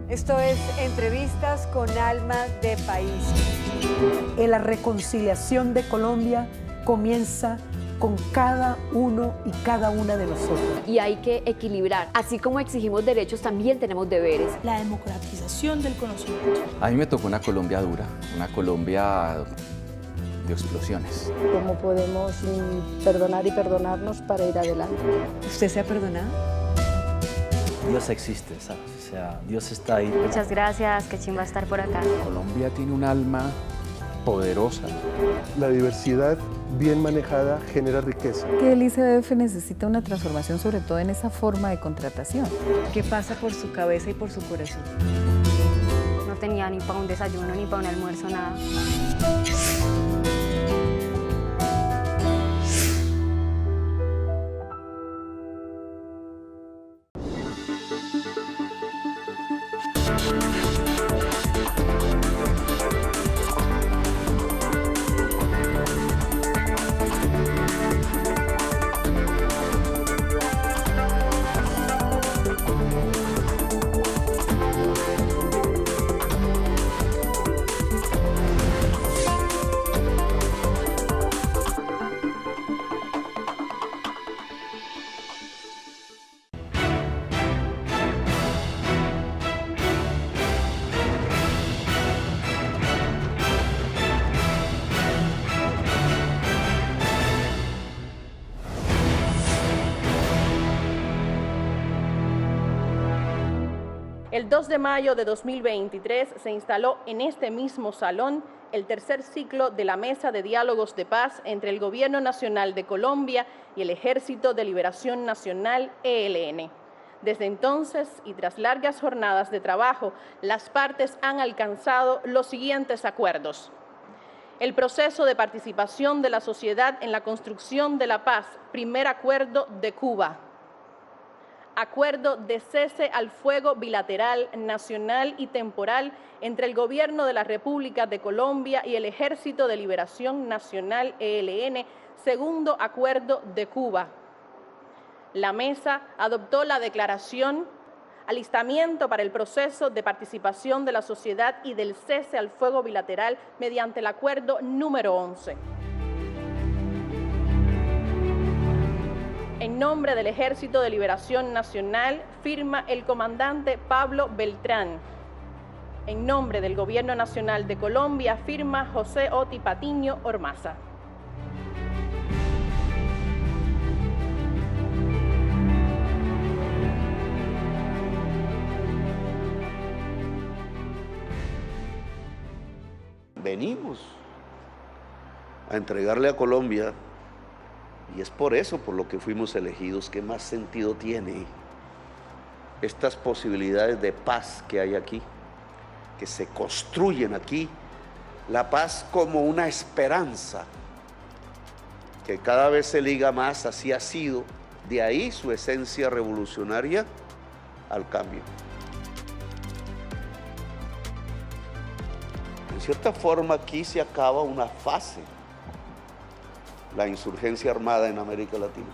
Esto es Entrevistas con Alma de País. La reconciliación de Colombia comienza con cada uno y cada una de nosotros. Y hay que equilibrar. Así como exigimos derechos, también tenemos deberes. La democratización del conocimiento. A mí me tocó una Colombia dura, una Colombia de explosiones. ¿Cómo podemos perdonar y perdonarnos para ir adelante? ¿Usted se ha perdonado? Dios existe, ¿sabes? O sea, Dios está ahí. Muchas gracias, qué chimba estar por acá. Colombia tiene un alma poderosa. La diversidad bien manejada genera riqueza. Que el ICBF necesita una transformación, sobre todo en esa forma de contratación. ¿Qué pasa por su cabeza y por su corazón? No tenía ni para un desayuno, ni para un almuerzo, nada. El 2 de mayo de 2023 se instaló en este mismo salón el tercer ciclo de la Mesa de Diálogos de Paz entre el Gobierno Nacional de Colombia y el Ejército de Liberación Nacional, ELN. Desde entonces, y tras largas jornadas de trabajo, las partes han alcanzado los siguientes acuerdos. El proceso de participación de la sociedad en la construcción de la paz, primer acuerdo de Cuba. Acuerdo de cese al fuego bilateral, nacional y temporal entre el Gobierno de la República de Colombia y el Ejército de Liberación Nacional, ELN, segundo acuerdo de Cuba. La mesa adoptó la declaración alistamiento para el proceso de participación de la sociedad y del cese al fuego bilateral mediante el acuerdo número 11. En nombre del Ejército de Liberación Nacional, firma el comandante Pablo Beltrán. En nombre del Gobierno Nacional de Colombia, firma José Oti Patiño Ormaza. Venimos a entregarle a Colombia, y es por eso por lo que fuimos elegidos, ¿qué más sentido tiene estas posibilidades de paz que hay aquí, que se construyen aquí? La paz como una esperanza que cada vez se liga más, así ha sido, de ahí su esencia revolucionaria al cambio. En cierta forma aquí se acaba una fase, la insurgencia armada en América Latina,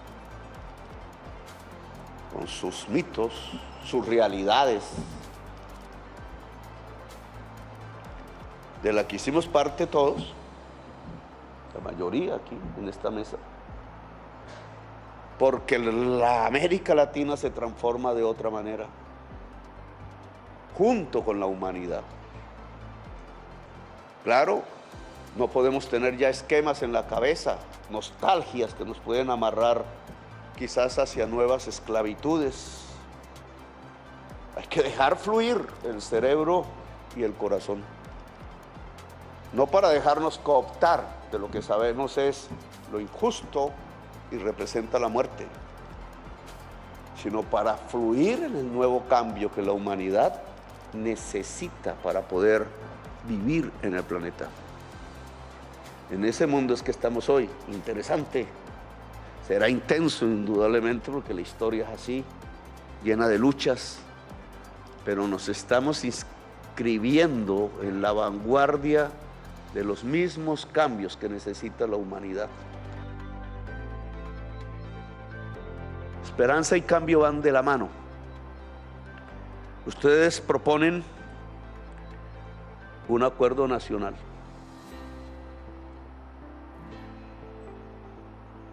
con sus mitos, sus realidades, de la que hicimos parte todos, la mayoría aquí en esta mesa, porque la América Latina se transforma de otra manera, junto con la humanidad. Claro, no podemos tener ya esquemas en la cabeza, nostalgias que nos pueden amarrar quizás hacia nuevas esclavitudes. Hay que dejar fluir el cerebro y el corazón. No para dejarnos cooptar de lo que sabemos es lo injusto y representa la muerte, sino para fluir en el nuevo cambio que la humanidad necesita para poder vivir en el planeta. En ese mundo es que estamos hoy, interesante, será intenso indudablemente porque la historia es así, llena de luchas, pero nos estamos inscribiendo en la vanguardia de los mismos cambios que necesita la humanidad. Esperanza y cambio van de la mano. Ustedes proponen un acuerdo nacional.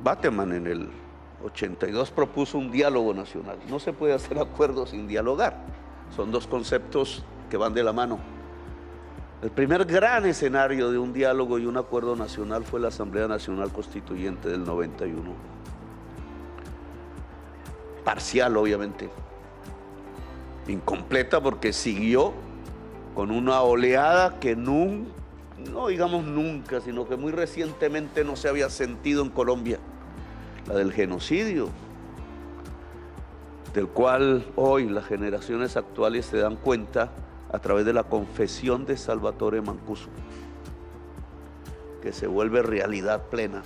Bateman en el 82 propuso un diálogo nacional. No se puede hacer acuerdos sin dialogar. Son dos conceptos que van de la mano. El primer gran escenario de un diálogo y un acuerdo nacional fue la Asamblea Nacional Constituyente del 91. Parcial, obviamente. Incompleta porque siguió con una oleada que no digamos nunca, sino que muy recientemente no se había sentido en Colombia. La del genocidio, del cual hoy las generaciones actuales se dan cuenta a través de la confesión de Salvatore Mancuso, que se vuelve realidad plena.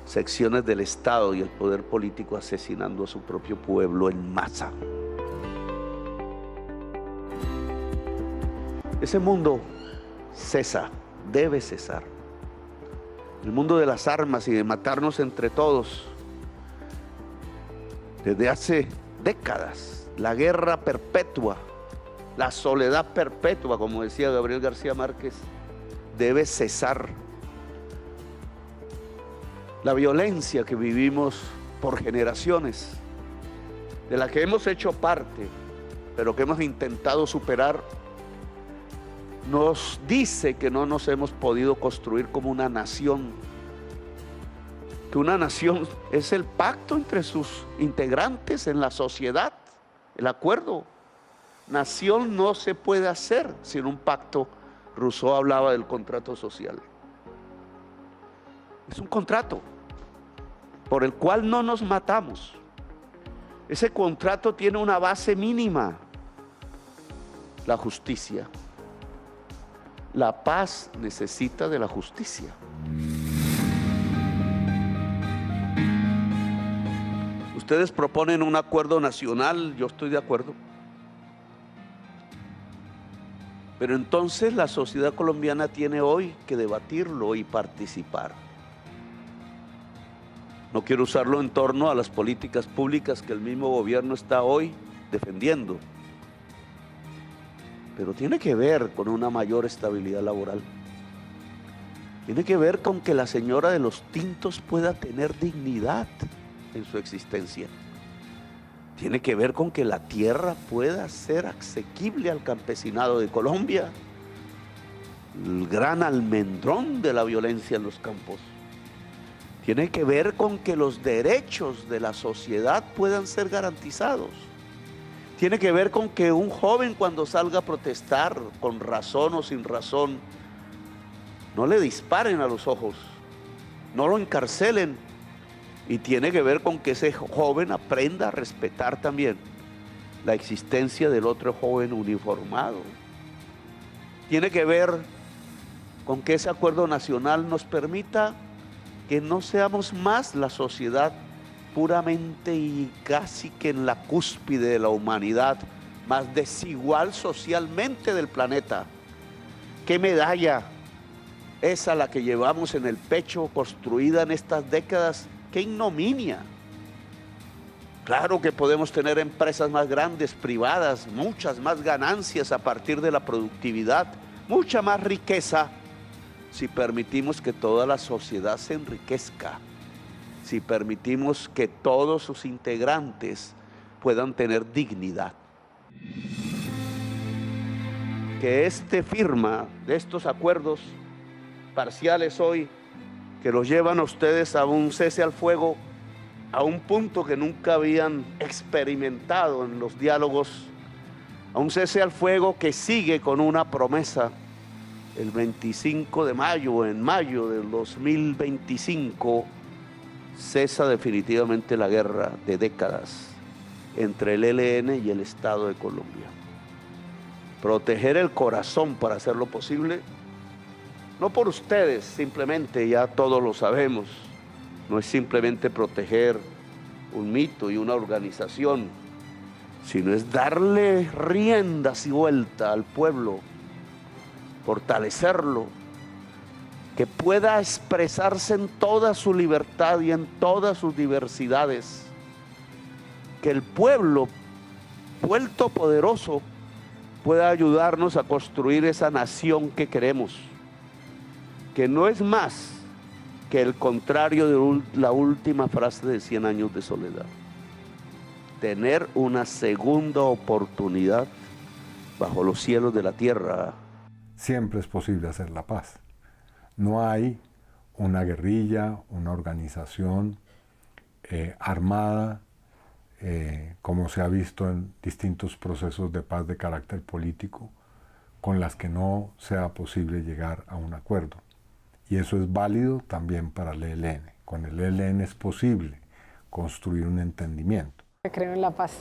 Secciones del Estado y el poder político asesinando a su propio pueblo en masa. Ese mundo cesa, debe cesar. El mundo de las armas y de matarnos entre todos. Desde hace décadas, la guerra perpetua, la soledad perpetua, como decía Gabriel García Márquez, debe cesar. La violencia que vivimos por generaciones, de la que hemos hecho parte, pero que hemos intentado superar, nos dice que no nos hemos podido construir como una nación, que una nación es el pacto entre sus integrantes en la sociedad, el acuerdo. Nación no se puede hacer sin un pacto. Rousseau hablaba del contrato social. Es un contrato por el cual no nos matamos. Ese contrato tiene una base mínima: la justicia. La paz necesita de la justicia. Ustedes proponen un acuerdo nacional, yo estoy de acuerdo. Pero entonces la sociedad colombiana tiene hoy que debatirlo y participar. No quiero usarlo en torno a las políticas públicas que el mismo gobierno está hoy defendiendo, pero tiene que ver con una mayor estabilidad laboral. Tiene que ver con que la señora de los tintos pueda tener dignidad en su existencia. Tiene que ver con que la tierra pueda ser asequible al campesinado de Colombia, el gran almendrón de la violencia en los campos. Tiene que ver con que los derechos de la sociedad puedan ser garantizados. Tiene que ver con que un joven, cuando salga a protestar, con razón o sin razón, no le disparen a los ojos, no lo encarcelen. Y tiene que ver con que ese joven aprenda a respetar también la existencia del otro joven uniformado. Tiene que ver con que ese acuerdo nacional nos permita que no seamos más la sociedad puramente y casi que en la cúspide de la humanidad, más desigual socialmente del planeta. ¿Qué medalla es a la que llevamos en el pecho, construida en estas décadas? ¡Qué ignominia! Claro que podemos tener empresas más grandes, privadas, muchas más ganancias a partir de la productividad, mucha más riqueza, si permitimos que toda la sociedad se enriquezca, si permitimos que todos sus integrantes puedan tener dignidad. Que esta firma de estos acuerdos parciales hoy, que los llevan a ustedes a un cese al fuego, a un punto que nunca habían experimentado en los diálogos, a un cese al fuego que sigue con una promesa. El 25 de mayo, en mayo del 2025, cesa definitivamente la guerra de décadas entre el ELN y el Estado de Colombia. Proteger el corazón para hacerlo posible, no por ustedes, simplemente, ya todos lo sabemos, no es simplemente proteger un mito y una organización, sino es darle riendas y vuelta al pueblo, fortalecerlo, que pueda expresarse en toda su libertad y en todas sus diversidades, que el pueblo vuelto poderoso, pueda ayudarnos a construir esa nación que queremos, que no es más que el contrario de la última frase de 100 años de soledad. Tener una segunda oportunidad bajo los cielos de la tierra. Siempre es posible hacer la paz. No hay una guerrilla, una organización armada, como se ha visto en distintos procesos de paz de carácter político, con las que no sea posible llegar a un acuerdo. Y eso es válido también para el ELN. Con el ELN es posible construir un entendimiento. Creo en la paz.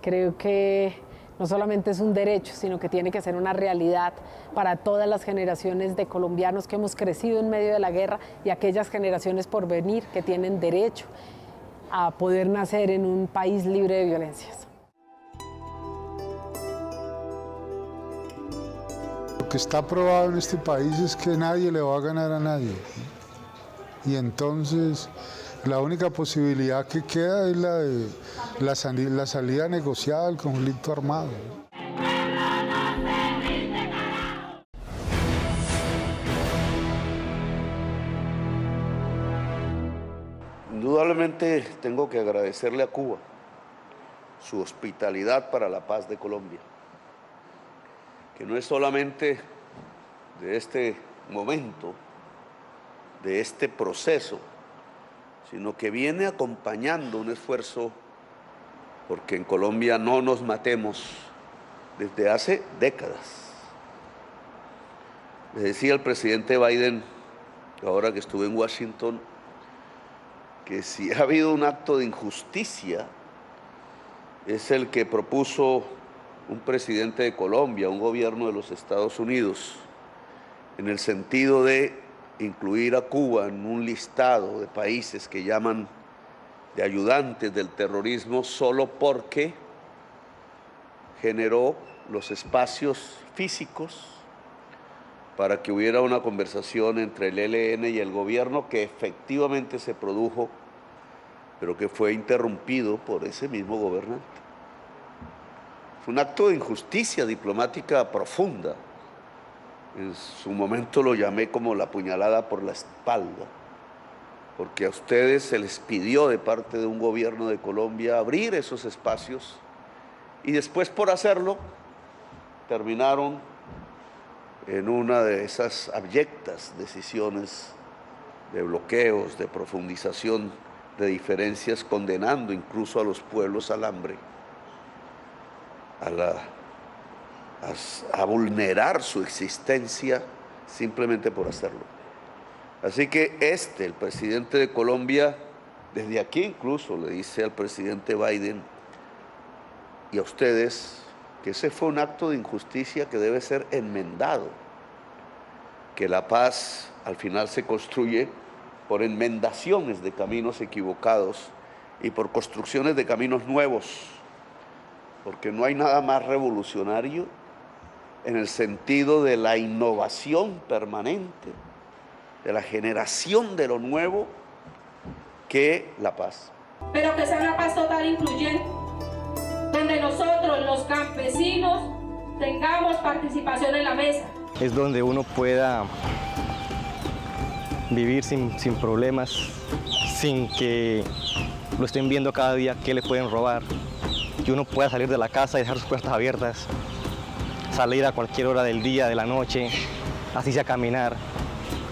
Creo que no solamente es un derecho, sino que tiene que ser una realidad para todas las generaciones de colombianos que hemos crecido en medio de la guerra y aquellas generaciones por venir que tienen derecho a poder nacer en un país libre de violencias. Lo que está probado en este país es que nadie le va a ganar a nadie. Y entonces la única posibilidad que queda es la de la salida negociada del conflicto armado. Indudablemente tengo que agradecerle a Cuba su hospitalidad para la paz de Colombia, que no es solamente de este momento, de este proceso, sino que viene acompañando un esfuerzo porque en Colombia no nos matemos desde hace décadas. Le decía al presidente Biden, ahora que estuve en Washington, que si ha habido un acto de injusticia, es el que propuso un presidente de Colombia, un gobierno de los Estados Unidos, en el sentido de incluir a Cuba en un listado de países que llaman de ayudantes del terrorismo solo porque generó los espacios físicos para que hubiera una conversación entre el ELN y el gobierno que efectivamente se produjo, pero que fue interrumpido por ese mismo gobernante. Fue un acto de injusticia diplomática profunda. En su momento lo llamé como la puñalada por la espalda, porque a ustedes se les pidió de parte de un gobierno de Colombia abrir esos espacios y después por hacerlo terminaron en una de esas abyectas decisiones de bloqueos, de profundización de diferencias, condenando incluso a los pueblos al hambre, a vulnerar su existencia simplemente por hacerlo. Así que el presidente de Colombia, desde aquí incluso le dice al presidente Biden y a ustedes que ese fue un acto de injusticia que debe ser enmendado, que la paz al final se construye por enmendaciones de caminos equivocados y por construcciones de caminos nuevos, porque no hay nada más revolucionario en el sentido de la innovación permanente, de la generación de lo nuevo, que la paz. Pero que sea una paz total e incluyente, donde nosotros, los campesinos, tengamos participación en la mesa. Es donde uno pueda vivir sin problemas, sin que lo estén viendo cada día qué le pueden robar, que uno pueda salir de la casa y dejar sus puertas abiertas, salir a cualquier hora del día, de la noche, así sea caminar,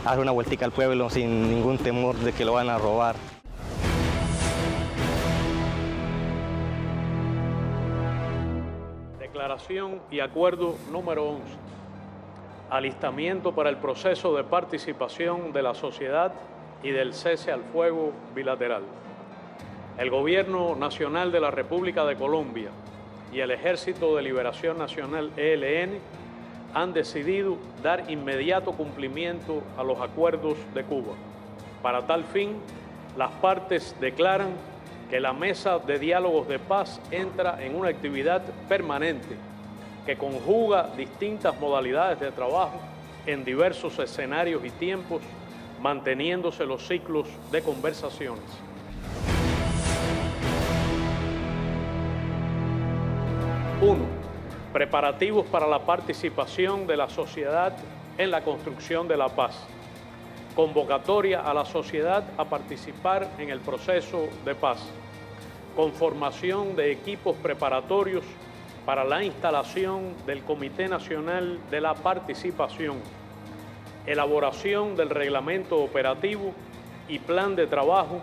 dar una vueltica al pueblo sin ningún temor de que lo van a robar. Declaración y acuerdo número 11. Alistamiento para el proceso de participación de la sociedad y del cese al fuego bilateral. El Gobierno Nacional de la República de Colombia y el Ejército de Liberación Nacional ELN han decidido dar inmediato cumplimiento a los acuerdos de Cuba. Para tal fin, las partes declaran que la mesa de diálogos de paz entra en una actividad permanente que conjuga distintas modalidades de trabajo en diversos escenarios y tiempos, manteniéndose los ciclos de conversaciones. 1. Preparativos para la participación de la sociedad en la construcción de la paz. Convocatoria a la sociedad a participar en el proceso de paz. Conformación de equipos preparatorios para la instalación del Comité Nacional de la Participación. Elaboración del reglamento operativo y plan de trabajo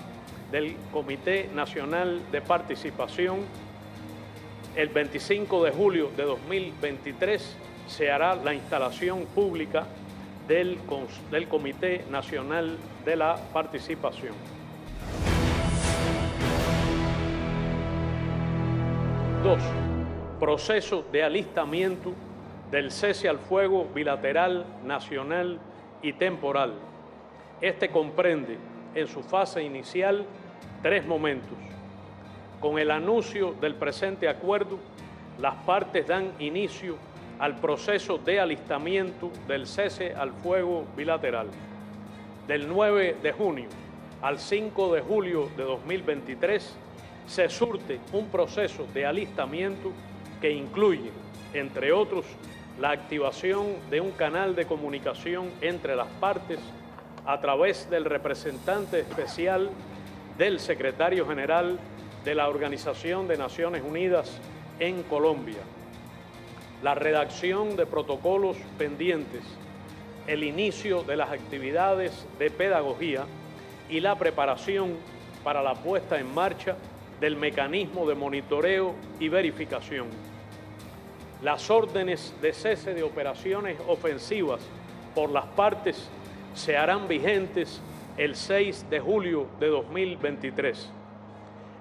del Comité Nacional de Participación. El 25 de julio de 2023 se hará la instalación pública del Comité Nacional de la Participación. Dos, proceso de alistamiento del cese al fuego bilateral, nacional y temporal. Este comprende en su fase inicial 3 momentos. Con el anuncio del presente acuerdo, las partes dan inicio al proceso de alistamiento del cese al fuego bilateral. Del 9 de junio al 5 de julio de 2023 se surte un proceso de alistamiento que incluye, entre otros, la activación de un canal de comunicación entre las partes a través del representante especial del secretario general de la Organización de Naciones Unidas en Colombia, la redacción de protocolos pendientes, el inicio de las actividades de pedagogía y la preparación para la puesta en marcha del mecanismo de monitoreo y verificación. Las órdenes de cese de operaciones ofensivas por las partes se harán vigentes el 6 de julio de 2023.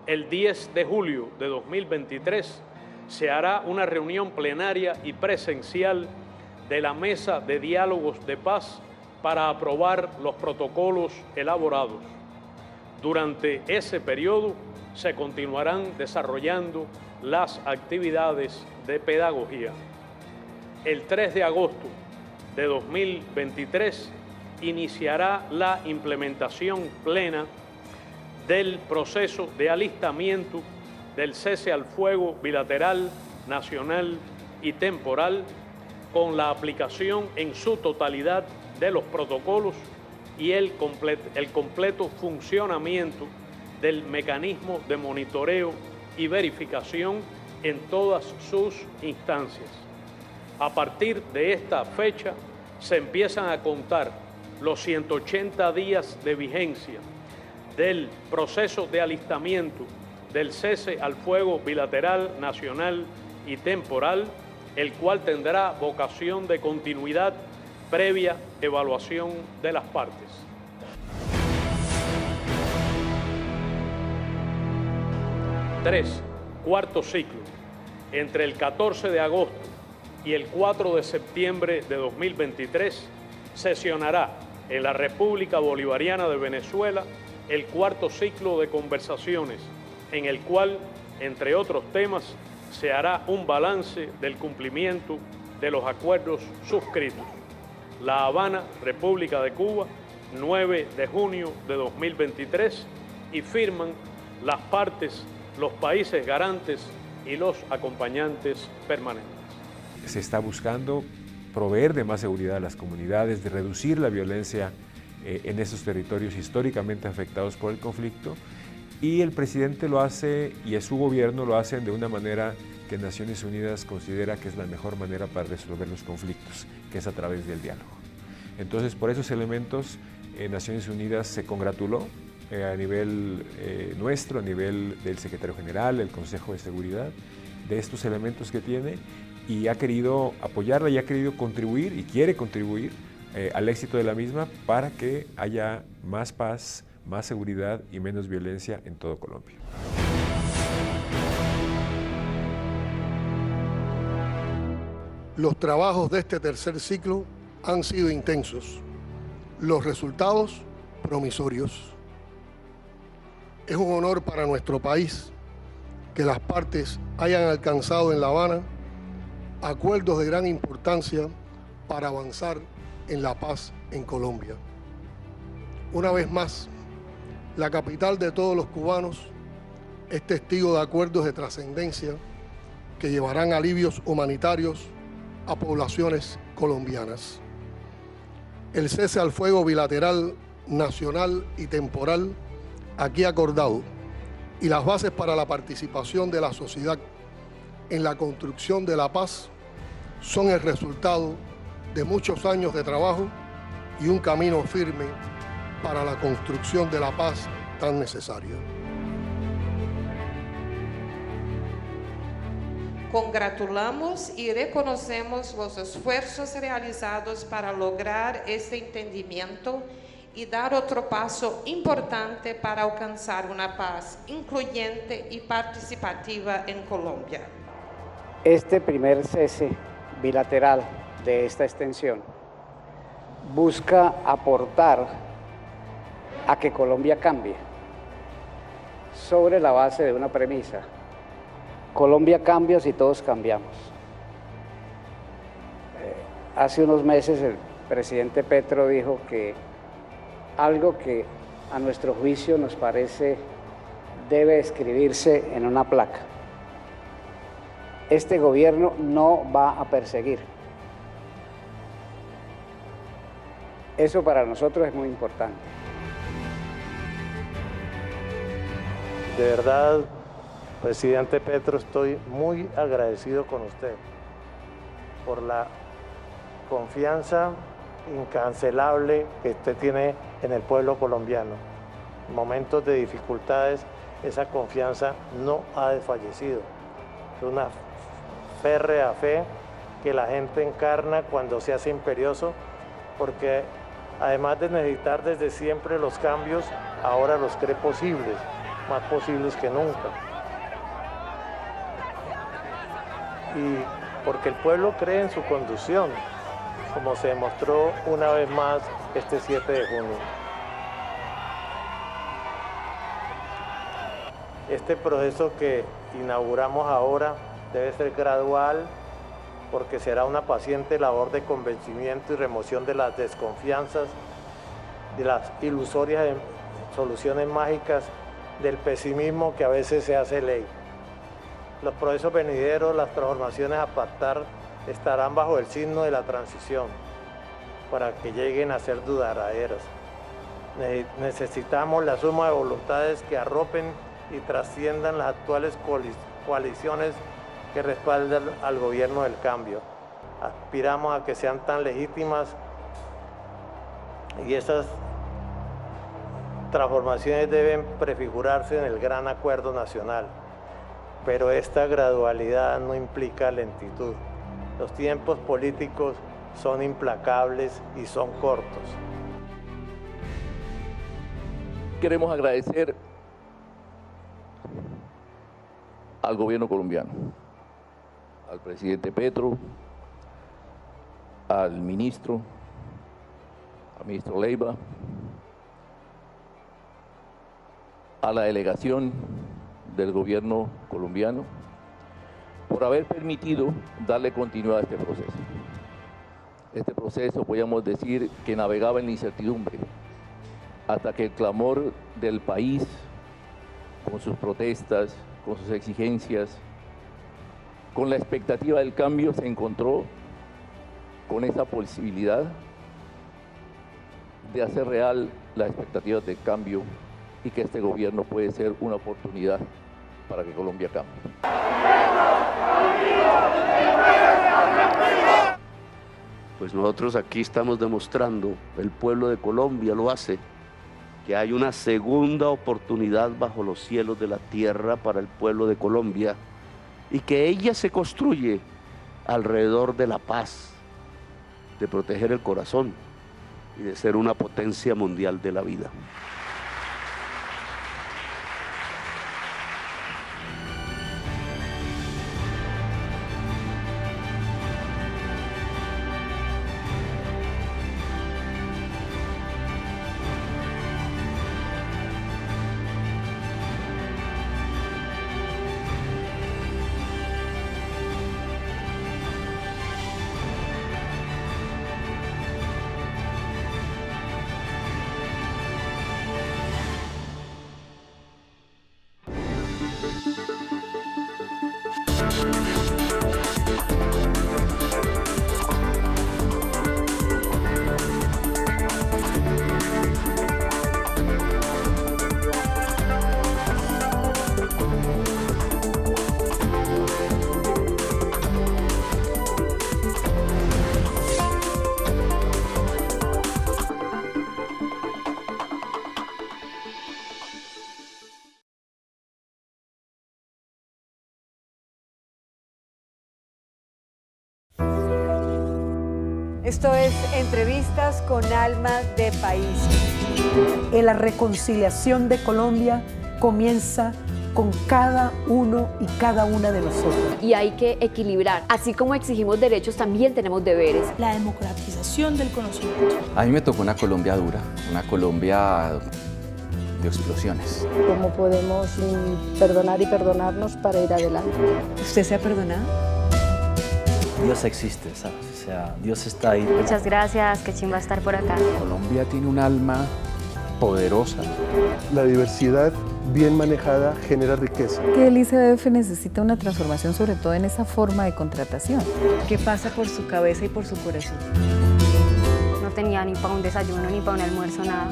El 10 de julio de 2023 se hará una reunión plenaria y presencial de la Mesa de Diálogos de Paz para aprobar los protocolos elaborados. Durante ese periodo se continuarán desarrollando las actividades de pedagogía. El 3 de agosto de 2023 iniciará la implementación plena del proceso de alistamiento del cese al fuego bilateral, nacional y temporal, con la aplicación en su totalidad de los protocolos y el completo funcionamiento del mecanismo de monitoreo y verificación en todas sus instancias. A partir de esta fecha se empiezan a contar los 180 días de vigencia del proceso de alistamiento del cese al fuego bilateral, nacional y temporal, el cual tendrá vocación de continuidad previa evaluación de las partes. Tres, cuarto ciclo. Entre el 14 de agosto y el 4 de septiembre de 2023 sesionará en la República Bolivariana de Venezuela el cuarto ciclo de conversaciones, en el cual, entre otros temas, se hará un balance del cumplimiento de los acuerdos suscritos. La Habana, República de Cuba, 9 de junio de 2023, y firman las partes, los países garantes y los acompañantes permanentes. Se está buscando proveer de más seguridad a las comunidades, de reducir la violencia en esos territorios históricamente afectados por el conflicto, y el presidente lo hace, y su gobierno lo hacen de una manera que Naciones Unidas considera que es la mejor manera para resolver los conflictos, que es a través del diálogo. Entonces, por esos elementos, Naciones Unidas se congratuló a nivel nuestro, a nivel del secretario general, del Consejo de Seguridad, de estos elementos que tiene, y ha querido apoyarla y ha querido contribuir y quiere contribuir al éxito de la misma para que haya más paz, más seguridad y menos violencia en todo Colombia. Los trabajos de este tercer ciclo han sido intensos, los resultados promisorios. Es un honor para nuestro país que las partes hayan alcanzado en La Habana acuerdos de gran importancia para avanzar en la paz en Colombia. Una vez más, la capital de todos los cubanos es testigo de acuerdos de trascendencia que llevarán alivios humanitarios a poblaciones colombianas. El cese al fuego bilateral, nacional y temporal aquí acordado y las bases para la participación de la sociedad en la construcción de la paz son el resultado de muchos años de trabajo y un camino firme para la construcción de la paz tan necesaria. Congratulamos y reconocemos los esfuerzos realizados para lograr este entendimiento y dar otro paso importante para alcanzar una paz incluyente y participativa en Colombia. Este primer cese bilateral de esta extensión busca aportar a que Colombia cambie sobre la base de una premisa: Colombia cambia si todos cambiamos. Hace unos meses el presidente Petro dijo que algo que a nuestro juicio nos parece debe escribirse en una placa: este gobierno no va a perseguir. Eso para nosotros es muy importante. De verdad, presidente Petro, estoy muy agradecido con usted por la confianza incancelable que usted tiene en el pueblo colombiano. En momentos de dificultades, esa confianza no ha desfallecido. Es una férrea fe que la gente encarna cuando se hace imperioso, porque además de necesitar desde siempre los cambios, ahora los cree posibles, más posibles que nunca. Y porque el pueblo cree en su conducción, como se demostró una vez más este 7 de junio. Este proceso que inauguramos ahora debe ser gradual, porque será una paciente labor de convencimiento y remoción de las desconfianzas, de las ilusorias soluciones mágicas, del pesimismo que a veces se hace ley. Los procesos venideros, las transformaciones a pactar, estarán bajo el signo de la transición para que lleguen a ser duraderas. Necesitamos la suma de voluntades que arropen y trasciendan las actuales coaliciones que respaldan al gobierno del cambio. Aspiramos a que sean tan legítimas y esas transformaciones deben prefigurarse en el gran acuerdo nacional. Pero esta gradualidad no implica lentitud. Los tiempos políticos son implacables y son cortos. Queremos agradecer al gobierno colombiano, al presidente Petro, al ministro Leiva, a la delegación del gobierno colombiano, por haber permitido darle continuidad a este proceso. Este proceso, podríamos decir, que navegaba en la incertidumbre, hasta que el clamor del país, con sus protestas, con sus exigencias, con la expectativa del cambio, se encontró con esa posibilidad de hacer real las expectativas del cambio y que este gobierno puede ser una oportunidad para que Colombia cambie. Pues nosotros aquí estamos demostrando, el pueblo de Colombia lo hace, que hay una segunda oportunidad bajo los cielos de la tierra para el pueblo de Colombia y que ella se construye alrededor de la paz, de proteger el corazón y de ser una potencia mundial de la vida. Esto es Entrevistas con Alma de País. La reconciliación de Colombia comienza con cada uno y cada una de nosotros. Y hay que equilibrar. Así como exigimos derechos, también tenemos deberes. La democratización del conocimiento. A mí me tocó una Colombia dura, una Colombia de explosiones. ¿Cómo podemos perdonar y perdonarnos para ir adelante? ¿Usted se ha perdonado? Dios existe, ¿sabes? O sea, Dios está ahí. Muchas gracias, qué chimba estar por acá. Colombia tiene un alma poderosa. La diversidad bien manejada genera riqueza. Que el ICBF necesita una transformación, sobre todo en esa forma de contratación. ¿Qué pasa por su cabeza y por su corazón? No tenía ni para un desayuno, ni para un almuerzo, nada.